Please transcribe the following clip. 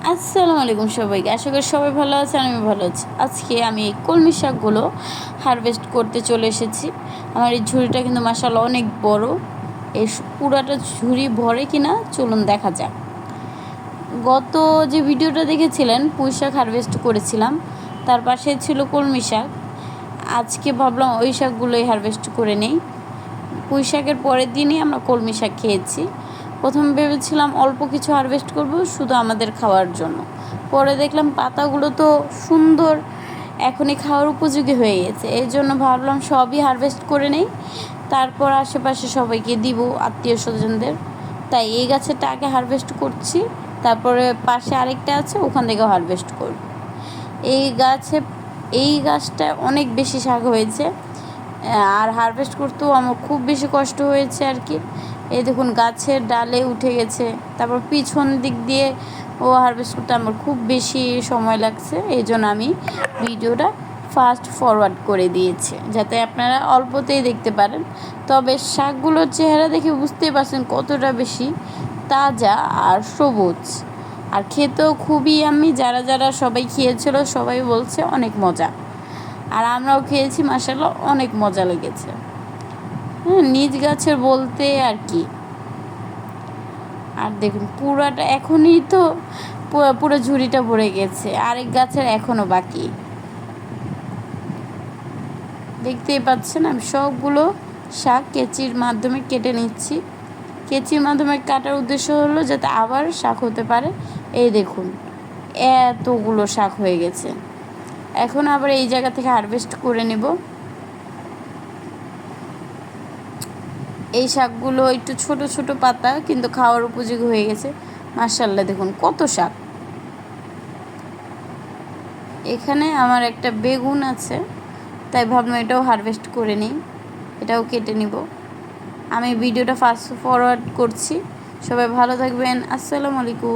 আসসালামু আলাইকুম সবাইকে। আশা করি সবাই ভালো আছেন, আমি ভালো আছি। আজকে আমি এই কলমি শাকগুলো হারভেস্ট করতে চলে এসেছি। আমার এই ঝুড়িটা কিন্তু মাশাআল্লাহ অনেক বড়। এই পুরাটা ঝুড়ি ভরে কিনা চলুন দেখা যাক। গত যে ভিডিওটা দেখেছিলেন পুঁই শাক হারভেস্ট করেছিলাম, তার পাশে ছিল কলমি শাক। আজকে ভাবলাম ওই শাকগুলোই হারভেস্ট করে নেই। পুঁই শাকের পরের দিনই আমরা কলমি শাক খেয়েছি। প্রথম ভেবেছিলাম অল্প কিছু হারভেস্ট করব শুধু আমাদের খাওয়ার জন্য, পরে দেখলাম পাতাগুলো তো সুন্দর, এখনই খাওয়ার উপযোগী হয়ে গেছে। এই জন্য ভাবলাম সবই হারভেস্ট করে নেই, তারপর আশেপাশে সবাইকে দিব, আত্মীয় স্বজনদের। তাই এই গাছেরটা আগে হারভেস্ট করছি, তারপরে পাশে আরেকটা আছে ওখান থেকেও হারভেস্ট করব। এই গাছটা অনেক বেশি শাক হয়েছে, আর হারভেস্ট করতেও আমার খুব বেশি কষ্ট হয়েছে আর কি। এই দেখুন গাছের ডালে উঠে গেছে, তারপর পিছন দিক দিয়ে হারভেস্ট করতে আমার খুব বেশি সময় লাগছে। এই জন্য আমি ভিডিওটা ফাস্ট ফরওয়ার্ড করে দিয়েছি যাতে আপনারা অল্পতেই দেখতে পারেন। তবে শাকগুলোর চেহারা দেখে বুঝতেই পারছেন কতটা বেশি তাজা আর সবুজ, আর খেতেও খুবই আমি যারা যারা সবাই খেয়েছিল সবাই বলছে অনেক মজা, আর আমরাও খেয়েছি, মাশাআল্লাহ অনেক মজা লেগেছে। নিজ গাছের বলতে আর কি। আর দেখুন পুরাটা এখনই তো পুরো ঝুড়িটা ভরে গেছে, আরেক গাছের এখনও বাকি। দেখতেই পাচ্ছেন আমি সবগুলো শাক কেচির মাধ্যমে কেটে নিচ্ছি। কেচির মাধ্যমে কাটার উদ্দেশ্য হলো যাতে আবার শাক হতে পারে। এই দেখুন এতগুলো শাক হয়ে গেছে। এখন আবার এই জায়গা থেকে হারভেস্ট করে নেব। এই শাকগুলো একটু ছোট ছোট পাতা, কিন্তু খাওয়ার উপযোগী হয়ে গেছে। মাশাআল্লাহ দেখুন কত শাক। এখানে আমার একটা বেগুন আছে, তাই ভাবলাম এটাও হারভেস্ট করে নিই, এটাও কেটে নিব। আমি ভিডিওটা ফাস্ট ফরওয়ার্ড করছি। সবাই ভালো থাকবেন। আসসালামু আলাইকুম।